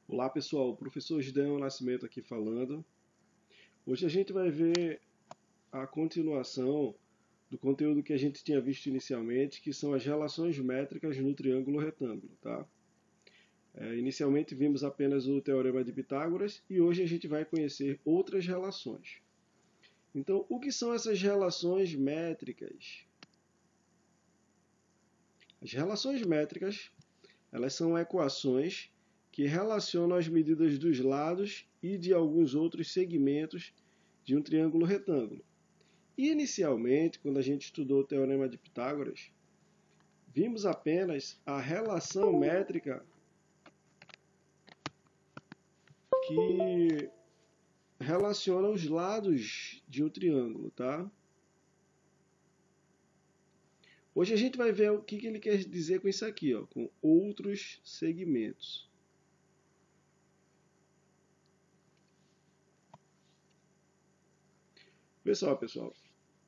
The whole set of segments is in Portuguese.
Olá pessoal, o professor Gideon Nascimento aqui falando. Hoje a gente vai ver a continuação do conteúdo que a gente tinha visto inicialmente, que são as relações métricas no triângulo retângulo, tá? Inicialmente vimos apenas o teorema de Pitágoras e hoje a gente vai conhecer outras relações. Então, o que são essas relações métricas? As relações métricas, elas são equações que relacionam as medidas dos lados e de alguns outros segmentos de um triângulo retângulo. Inicialmente, quando a gente estudou o teorema de Pitágoras, vimos apenas a relação métrica que relaciona os lados de um triângulo, tá? Hoje a gente vai ver o que ele quer dizer com isso aqui, ó, com outros segmentos. Pessoal,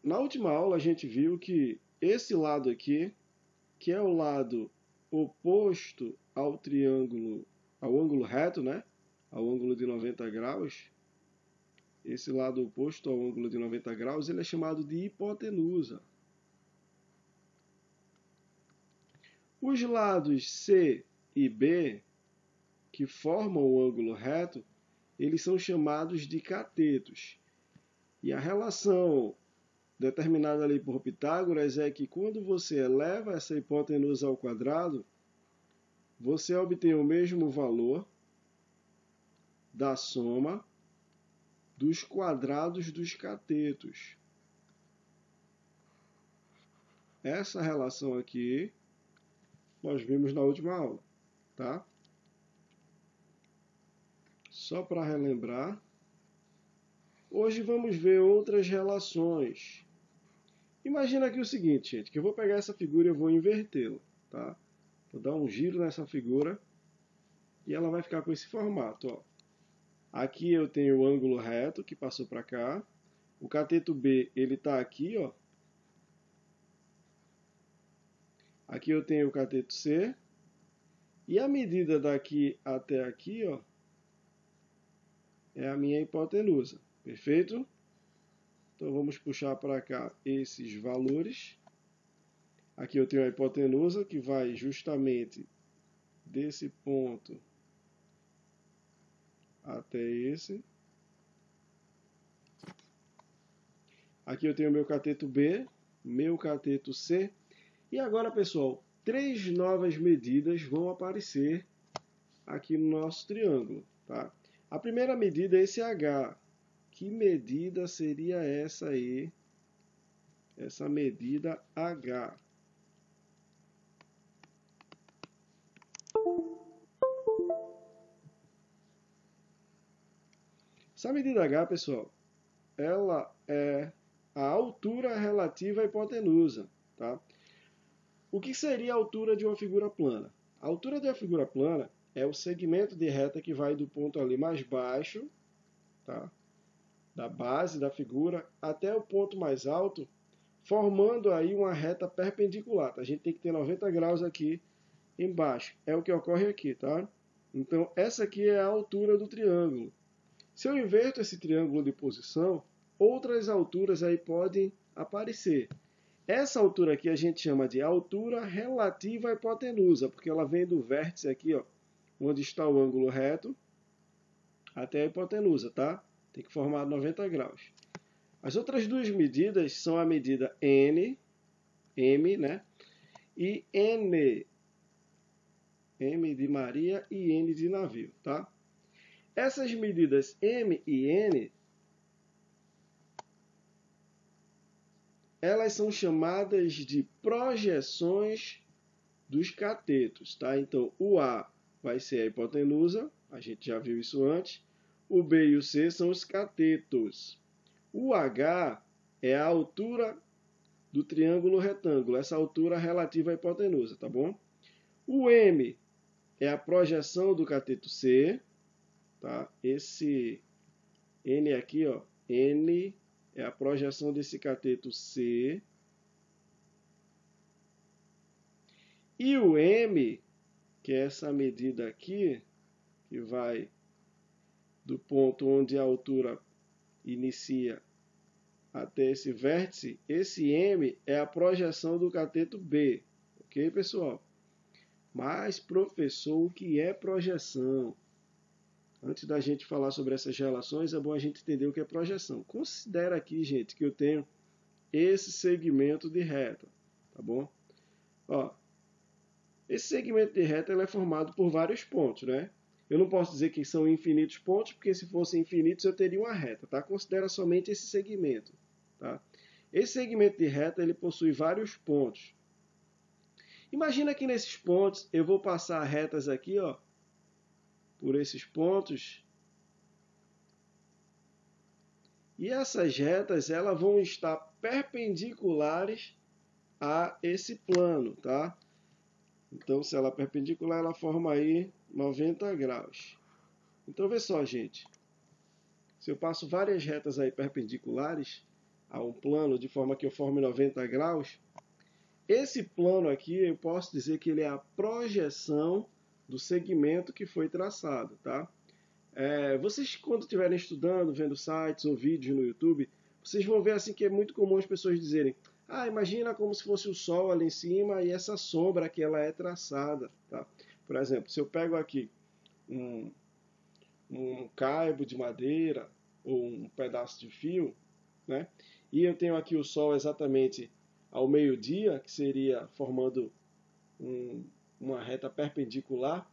na última aula a gente viu que esse lado aqui, que é o lado oposto ao triângulo, ao ângulo reto, né? Ao ângulo de 90 graus, esse lado oposto ao ângulo de 90 graus, ele é chamado de hipotenusa. Os lados C e B, que formam o ângulo reto, eles são chamados de catetos. E a relação determinada ali por Pitágoras é que quando você eleva essa hipotenusa ao quadrado, você obtém o mesmo valor da soma dos quadrados dos catetos. Essa relação aqui nós vimos na última aula, tá? Só para relembrar, hoje vamos ver outras relações. Imagina aqui o seguinte, gente, que eu vou pegar essa figura e eu vou invertê-la, tá? Vou dar um giro nessa figura e ela vai ficar com esse formato, ó. Aqui eu tenho o ângulo reto que passou para cá. O cateto B, ele está aqui, ó. Aqui eu tenho o cateto C. E a medida daqui até aqui, ó, é a minha hipotenusa. Perfeito? Então vamos puxar para cá esses valores. Aqui eu tenho a hipotenusa que vai justamente desse ponto até esse. Aqui eu tenho meu cateto B, meu cateto C. E agora, pessoal, três novas medidas vão aparecer aqui no nosso triângulo, tá? A primeira medida é esse H. Que medida seria essa aí? Essa medida H. Essa medida H, pessoal, ela é a altura relativa à hipotenusa, tá? O que seria a altura de uma figura plana? A altura de uma figura plana é o segmento de reta que vai do ponto ali mais baixo, tá? Da base da figura até o ponto mais alto, formando aí uma reta perpendicular. Tá? A gente tem que ter 90 graus aqui embaixo. É o que ocorre aqui, tá? Então, essa aqui é a altura do triângulo. Se eu inverto esse triângulo de posição, outras alturas aí podem aparecer. Essa altura aqui a gente chama de altura relativa à hipotenusa, porque ela vem do vértice aqui, ó, onde está o ângulo reto, até a hipotenusa, tá? Tem que formar 90 graus. As outras duas medidas são a medida N, M, né? E N, M de Maria e N de navio, tá? Essas medidas M e N, elas são chamadas de projeções dos catetos, tá? Então, o A vai ser a hipotenusa, a gente já viu isso antes. O B e o C são os catetos. O H é a altura do triângulo retângulo, essa altura relativa à hipotenusa, tá bom? O M é a projeção do cateto C, tá? Esse N aqui, ó, N é a projeção desse cateto C. E o M, que é essa medida aqui, que vai do ponto onde a altura inicia até esse vértice, esse M é a projeção do cateto B. Ok, pessoal? Mas, professor, o que é projeção? Antes da gente falar sobre essas relações, é bom a gente entender o que é projeção. Considera aqui, gente, que eu tenho esse segmento de reta, tá bom? Ó, esse segmento de reta ele é formado por vários pontos, né? Eu não posso dizer que são infinitos pontos, porque se fossem infinitos eu teria uma reta, tá? Considera somente esse segmento, tá? Esse segmento de reta ele possui vários pontos. Imagina que nesses pontos eu vou passar retas aqui, ó, por esses pontos. E essas retas elas vão estar perpendiculares a esse plano, tá? Então, se ela é perpendicular, ela forma aí 90 graus. Então, vê só, gente. Se eu passo várias retas aí perpendiculares a um plano de forma que eu forme 90 graus, esse plano aqui eu posso dizer que ele é a projeção do segmento que foi traçado, tá? Vocês, quando estiverem estudando, vendo sites ou vídeos no YouTube, vocês vão ver assim que é muito comum as pessoas dizerem: ah, imagina como se fosse o sol ali em cima e essa sombra que ela é traçada, tá? Por exemplo, se eu pego aqui um caibo de madeira ou um pedaço de fio, né? E eu tenho aqui o sol exatamente ao meio-dia, que seria formando uma reta perpendicular.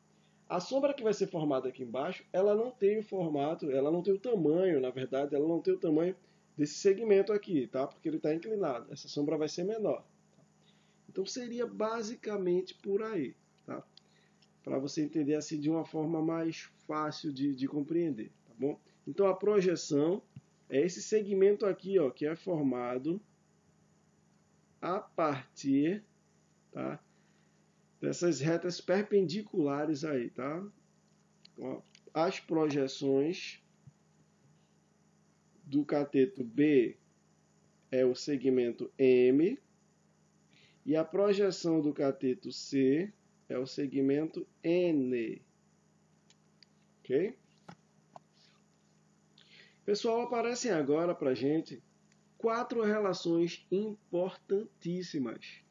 A sombra que vai ser formada aqui embaixo, ela não tem o formato, ela não tem o tamanho, na verdade, ela não tem o tamanho desse segmento aqui, tá? Porque ele está inclinado. Essa sombra vai ser menor. Então seria basicamente por aí, tá? Para você entender assim de uma forma mais fácil de compreender, tá bom? Então a projeção é esse segmento aqui, ó, que é formado a partir, tá, dessas retas perpendiculares aí, tá? Ó, as projeções do cateto B é o segmento M e a projeção do cateto C é o segmento N. Ok? Pessoal, aparecem agora para a gente 4 relações importantíssimas.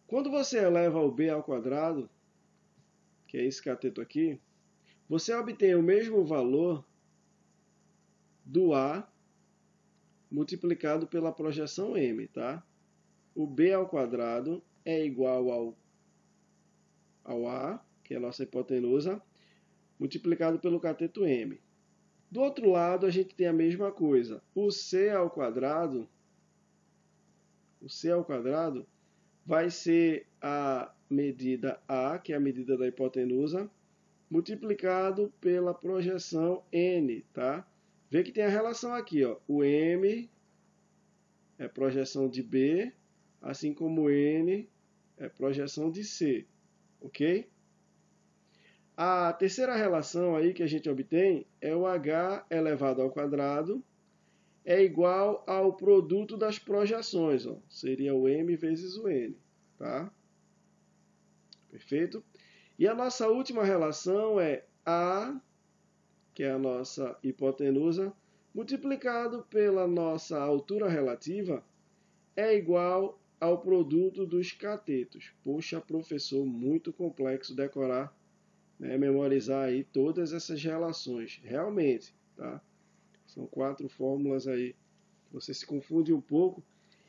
Quando você eleva o B ao quadrado, que é esse cateto aqui, você obtém o mesmo valor do A multiplicado pela projeção M, tá? O B ao quadrado é igual ao A, que é a nossa hipotenusa, multiplicado pelo cateto M. Do outro lado, a gente tem a mesma coisa. O C ao quadrado vai ser a medida A, que é a medida da hipotenusa, multiplicado pela projeção N, tá? Vê que tem a relação aqui, ó. O M é projeção de B, assim como o N é projeção de C, ok? A terceira relação aí que a gente obtém é o H elevado ao quadrado é igual ao produto das projeções, ó. Seria o M vezes o N, tá? Perfeito? E a nossa última relação é A, que é a nossa hipotenusa, multiplicado pela nossa altura relativa, é igual ao produto dos catetos. Poxa, professor, muito complexo decorar, né, memorizar aí todas essas relações. Realmente, tá? São 4 fórmulas aí que você se confunde um pouco.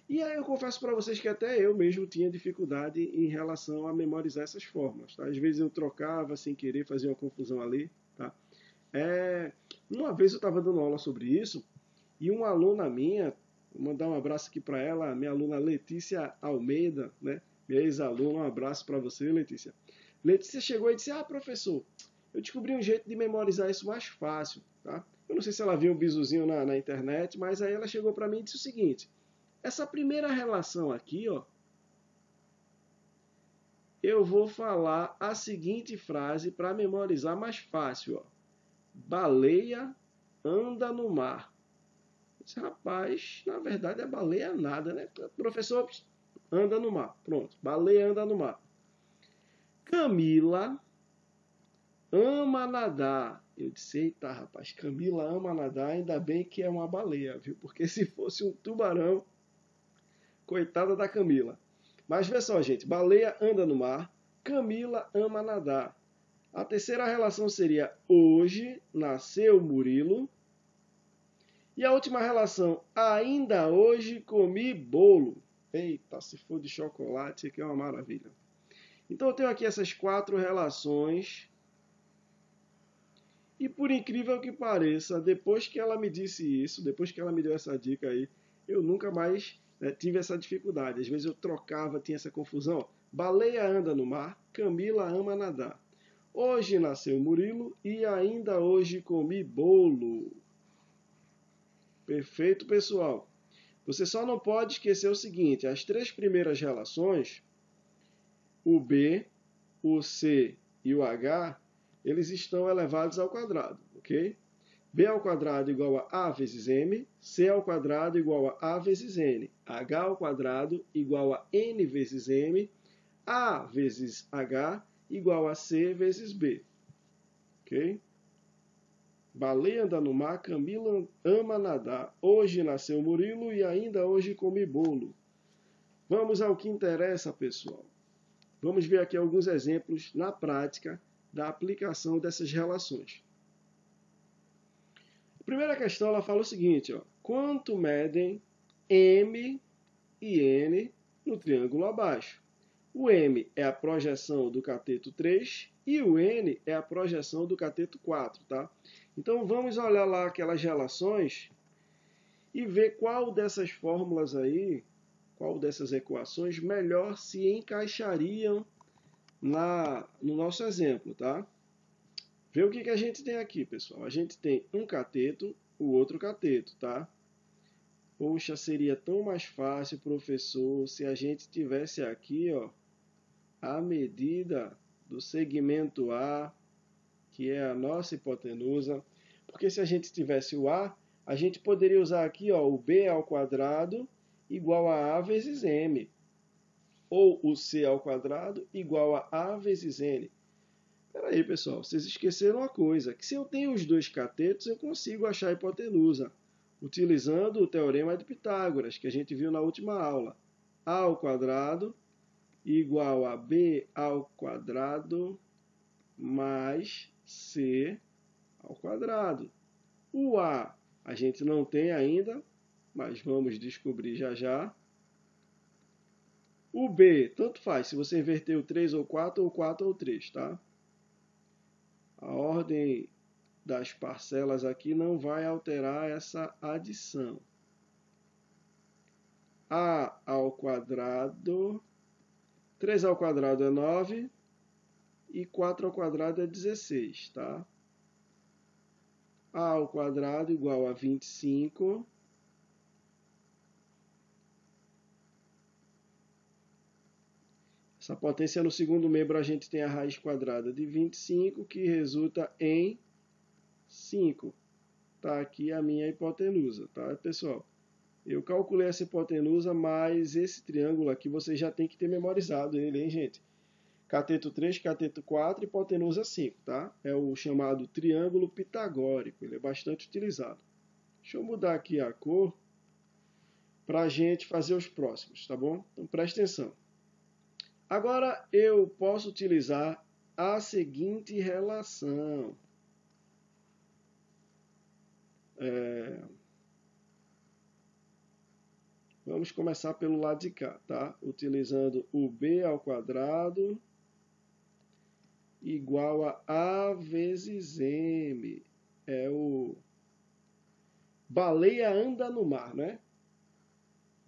E aí eu confesso para vocês que até eu mesmo tinha dificuldade em relação a memorizar essas fórmulas. Tá? Às vezes eu trocava sem querer, fazia uma confusão ali. Tá? Uma vez eu estava dando aula sobre isso e uma aluna minha, vou mandar um abraço aqui para ela, minha aluna Letícia Almeida, né? Minha ex-aluna, um abraço para você, Letícia. Letícia chegou e disse: ah, professor, eu descobri um jeito de memorizar isso mais fácil. Tá? Eu não sei se ela viu um bizuzinho na internet, mas aí ela chegou para mim e disse o seguinte: essa primeira relação aqui, ó, eu vou falar a seguinte frase para memorizar mais fácil, ó. Baleia anda no mar. Esse rapaz, na verdade, é baleia nada, né? Professor, anda no mar. Pronto, baleia anda no mar. Camila ama nadar. Eu disse, eita, rapaz, Camila ama nadar, ainda bem que é uma baleia, viu? Porque se fosse um tubarão, coitada da Camila. Mas vê só, gente, baleia anda no mar, Camila ama nadar. A terceira relação seria hoje nasceu Murilo. E a última relação, ainda hoje comi bolo. Eita, se for de chocolate, que é uma maravilha. Então eu tenho aqui essas 4 relações. E por incrível que pareça, depois que ela me disse isso, depois que ela me deu essa dica aí, eu nunca mais tive essa dificuldade. Às vezes eu trocava, tinha essa confusão. Baleia anda no mar, Camila ama nadar. Hoje nasceu Murilo e ainda hoje comi bolo. Perfeito, pessoal. Você só não pode esquecer o seguinte, as 3 primeiras relações, o B, o C e o H, eles estão elevados ao quadrado, ok? B ao quadrado igual a vezes M, C ao quadrado igual a vezes N, H ao quadrado igual a N vezes M, A vezes H igual a C vezes B, ok? Baleia anda no mar, Camila ama nadar. Hoje nasceu Murilo e ainda hoje comi bolo. Vamos ao que interessa, pessoal. Vamos ver aqui alguns exemplos na prática da aplicação dessas relações. A primeira questão ela fala o seguinte, ó, quanto medem M e N no triângulo abaixo? O M é a projeção do cateto 3 e o N é a projeção do cateto 4, tá? Então vamos olhar lá aquelas relações e ver qual dessas fórmulas aí, qual dessas equações melhor se encaixariam no nosso exemplo, tá? Vê o que a gente tem aqui, pessoal. A gente tem um cateto, o outro cateto, tá? Poxa, seria tão mais fácil, professor, se a gente tivesse aqui, ó, a medida do segmento A, que é a nossa hipotenusa, porque se a gente tivesse o A, a gente poderia usar aqui, ó, o B ao quadrado igual a vezes M, ou o C ao quadrado igual a vezes N. Espera aí, pessoal, vocês esqueceram uma coisa, que se eu tenho os 2 catetos, eu consigo achar a hipotenusa, utilizando o teorema de Pitágoras, que a gente viu na última aula. A ao quadrado igual a B ao quadrado mais C ao quadrado. O A gente não tem ainda, mas vamos descobrir já já. O B, tanto faz, se você inverter o 3 ou 4, ou 4 ou 3, tá? A ordem das parcelas aqui não vai alterar essa adição. A ao quadrado, 3 ao quadrado é 9 e 4 ao quadrado é 16, tá? A ao quadrado igual a 25. Essa potência no segundo membro a gente tem a raiz quadrada de 25, que resulta em 5. Tá aqui a minha hipotenusa, tá, pessoal? Eu calculei essa hipotenusa, mas esse triângulo aqui você já tem que ter memorizado ele, hein, gente? Cateto 3, cateto 4, hipotenusa 5, tá? É o chamado triângulo pitagórico, ele é bastante utilizado. Deixa eu mudar aqui a cor para a gente fazer os próximos, tá bom? Então preste atenção. Agora eu posso utilizar a seguinte relação. Vamos começar pelo lado de cá, tá? Utilizando o B ao quadrado igual a A vezes M. É o baleia anda no mar, né?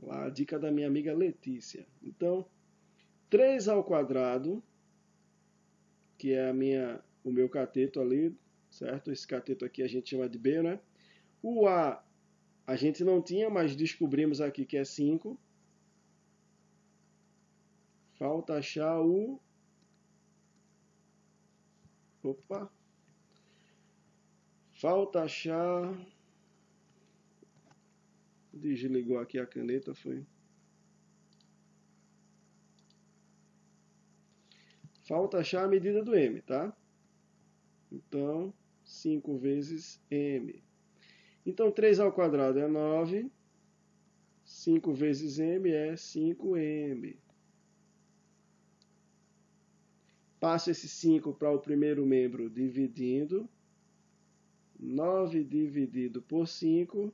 Lá a dica da minha amiga Letícia. Então, 3 ao quadrado, que é o meu cateto ali, certo? Esse cateto aqui a gente chama de B, né? O A gente não tinha, mas descobrimos aqui que é 5. Falta achar o... Opa! Falta achar... Desligou aqui a caneta, foi... Falta achar a medida do M, tá? Então, 5 vezes m. Então, 3 ao quadrado é 9. 5 vezes m é 5m. Passo esse 5 para o primeiro membro dividindo. 9 dividido por 5,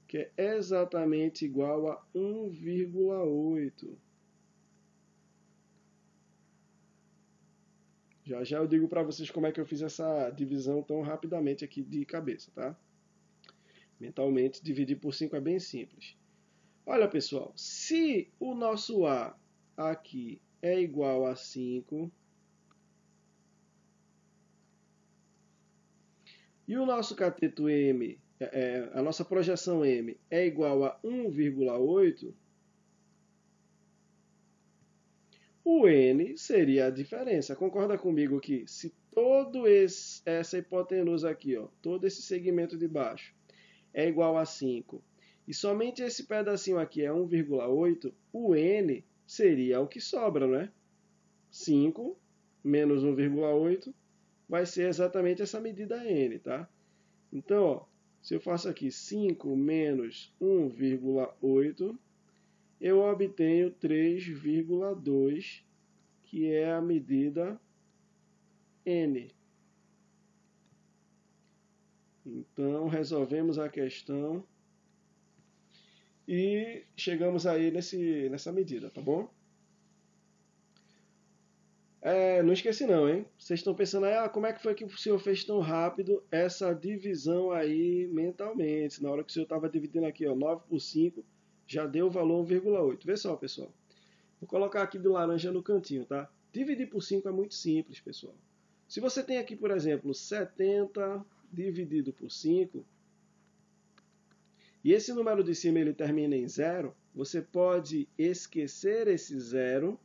que é exatamente igual a 1,8. Já já eu digo para vocês como é que eu fiz essa divisão tão rapidamente aqui de cabeça, tá? Mentalmente, dividir por 5 é bem simples. Olha, pessoal, se o nosso A aqui é igual a 5, e o nosso cateto M, a nossa projeção M, é igual a 1,8, o N seria a diferença. Concorda comigo que se todo essa hipotenusa aqui, ó, todo esse segmento de baixo, é igual a 5, e somente esse pedacinho aqui é 1,8, o N seria o que sobra, né? 5 menos 1,8 vai ser exatamente essa medida N, tá? Então, ó, se eu faço aqui 5 menos 1,8, eu obtenho 3,2, que é a medida N. Então, resolvemos a questão e chegamos aí nessa medida, tá bom? Não esqueci não, hein? Vocês estão pensando aí, como é que foi que o senhor fez tão rápido essa divisão aí mentalmente? Na hora que o senhor estava dividindo aqui, ó, 9 por 5, já deu o valor 1,8. Vê só, pessoal. Vou colocar aqui de laranja no cantinho, tá? Dividir por 5 é muito simples, pessoal. Se você tem aqui, por exemplo, 70 dividido por 5, e esse número de cima ele termina em 0, você pode esquecer esse 0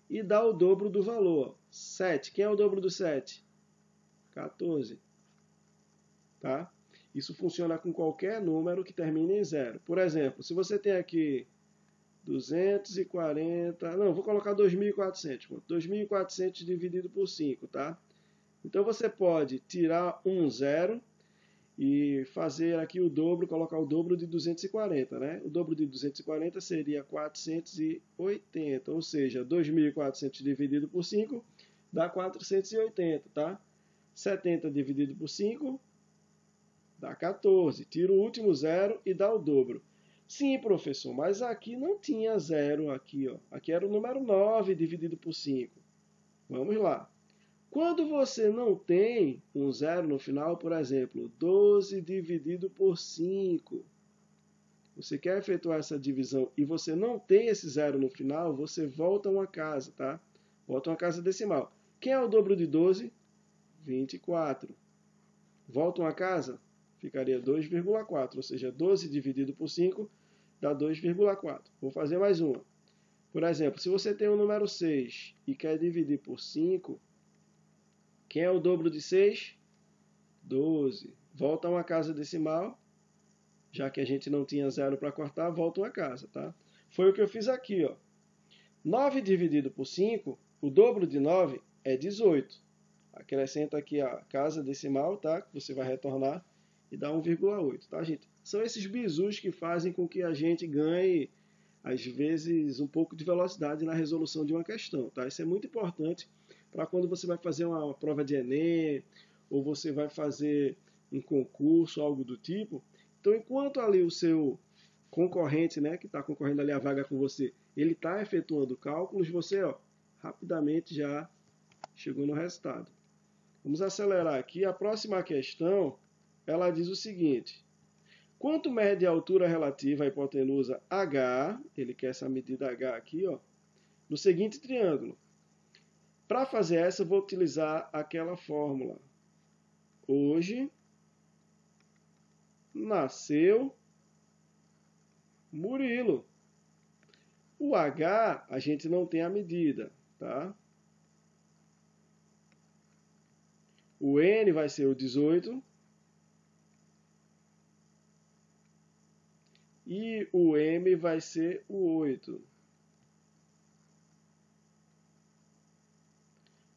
e dar o dobro do valor. 7. Quem é o dobro do 7? 14. Tá? Isso funciona com qualquer número que termine em 0. Por exemplo, se você tem aqui 240... Não, vou colocar 2.400. 2.400 dividido por 5, tá? Então você pode tirar um 0 e fazer aqui o dobro, colocar o dobro de 240, né? O dobro de 240 seria 480, ou seja, 2.400 dividido por 5 dá 480, tá? 70 dividido por 5 dá 14. Tira o último zero e dá o dobro. Sim, professor, mas aqui não tinha zero aqui, ó. Aqui era o número 9 dividido por 5. Vamos lá. Quando você não tem um zero no final, por exemplo, 12 dividido por 5, você quer efetuar essa divisão e você não tem esse zero no final, você volta uma casa, tá? Volta uma casa decimal. Quem é o dobro de 12? 24. Volta uma casa? Ficaria 2,4, ou seja, 12 dividido por 5 dá 2,4. Vou fazer mais uma. Por exemplo, se você tem o número 6 e quer dividir por 5, quem é o dobro de 6? 12. Volta uma casa decimal. Já que a gente não tinha zero para cortar, volta uma casa, tá? Foi o que eu fiz aqui, ó. 9 dividido por 5, o dobro de 9 é 18. Acrescenta aqui a casa decimal, tá? Que você vai retornar e dá 1,8, tá, gente? São esses bizus que fazem com que a gente ganhe, às vezes, um pouco de velocidade na resolução de uma questão, tá? Isso é muito importante para quando você vai fazer uma prova de Enem, ou você vai fazer um concurso, algo do tipo. Então, enquanto ali o seu concorrente, né, que está concorrendo ali a vaga com você, ele está efetuando cálculos, você, ó, rapidamente já chegou no resultado. Vamos acelerar aqui. A próxima questão, ela diz o seguinte: quanto mede a altura relativa à hipotenusa H, ele quer essa medida H aqui, ó, no seguinte triângulo. Para fazer essa, eu vou utilizar aquela fórmula. Hoje nasceu Murilo. O H, a gente não tem a medida, tá? O N vai ser o 18. E o M vai ser o 8.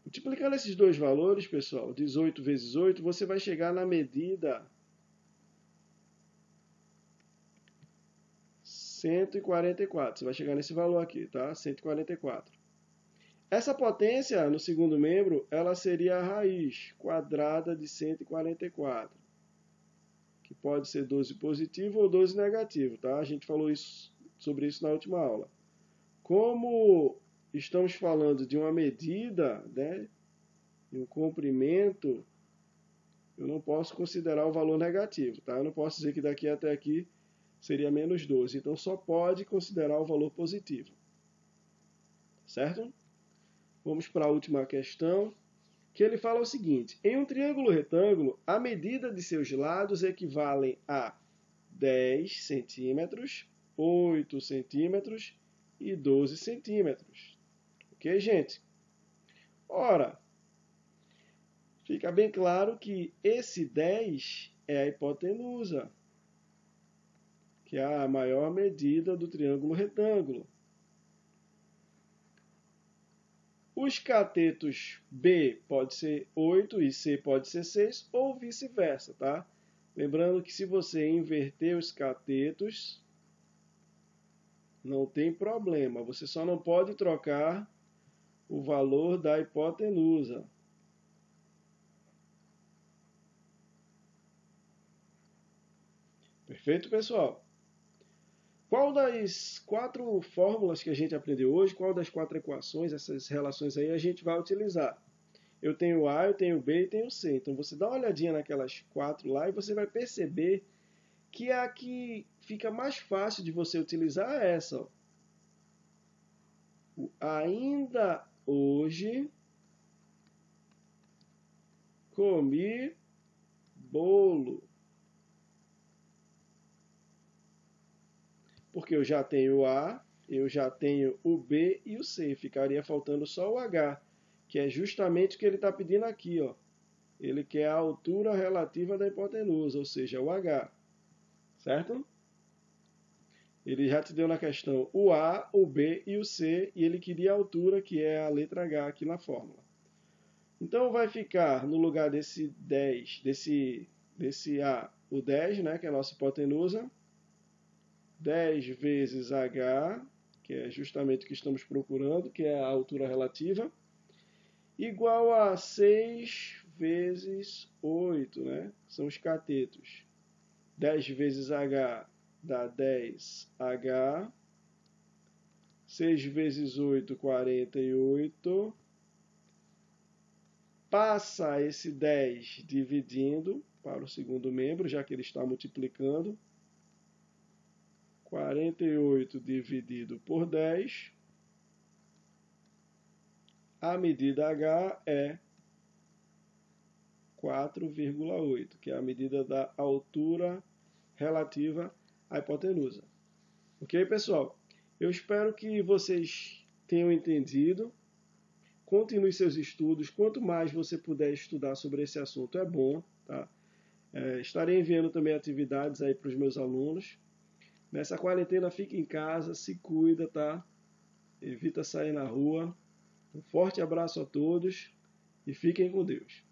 Multiplicando esses dois valores, pessoal, 18 vezes 8, você vai chegar na medida 144. Você vai chegar nesse valor aqui, tá? 144. Essa potência, no segundo membro, ela seria a raiz quadrada de 144, que pode ser 12 positivo ou 12 negativo, tá? A gente falou sobre isso na última aula. Como estamos falando de uma medida, né, de um comprimento, eu não posso considerar o valor negativo, tá? Eu não posso dizer que daqui até aqui seria menos 12, então só pode considerar o valor positivo, certo? Vamos para a última questão, que ele fala o seguinte: em um triângulo retângulo, a medida de seus lados equivalem a 10 centímetros, 8 centímetros e 12 centímetros. Ok, gente? Ora, fica bem claro que esse 10 é a hipotenusa, que é a maior medida do triângulo retângulo. Os catetos B pode ser 8 e C pode ser 6, ou vice-versa, tá? Lembrando que se você inverter os catetos, não tem problema. Você só não pode trocar o valor da hipotenusa. Perfeito, pessoal? Qual das 4 fórmulas que a gente aprendeu hoje, qual das 4 equações, essas relações aí, a gente vai utilizar? Eu tenho A, eu tenho B e tenho C. Então, você dá uma olhadinha naquelas 4 lá e você vai perceber que a que fica mais fácil de você utilizar é essa. Ó. Ainda hoje comi bolo. Porque eu já tenho o A, eu já tenho o B e o C. Ficaria faltando só o H, que é justamente o que ele está pedindo aqui. Ó. Ele quer a altura relativa da hipotenusa, ou seja, o H. Certo? Ele já te deu na questão o A, o B e o C, e ele queria a altura, que é a letra H aqui na fórmula. Então vai ficar no lugar desse 10, desse A, o 10, né, que é a nossa hipotenusa. 10 vezes H, que é justamente o que estamos procurando, que é a altura relativa, igual a 6 vezes 8, né? São os catetos. 10 vezes H dá 10H. 6 vezes 8, 48. Passa esse 10 dividindo para o segundo membro, já que ele está multiplicando. 48 dividido por 10. A medida H é 4,8, que é a medida da altura relativa à hipotenusa. Ok, pessoal? Eu espero que vocês tenham entendido. Continue seus estudos. Quanto mais você puder estudar sobre esse assunto, é bom. Tá? Estarei enviando também atividades aí para os meus alunos. Nessa quarentena, fique em casa, se cuida, tá? Evita sair na rua. Um forte abraço a todos e fiquem com Deus.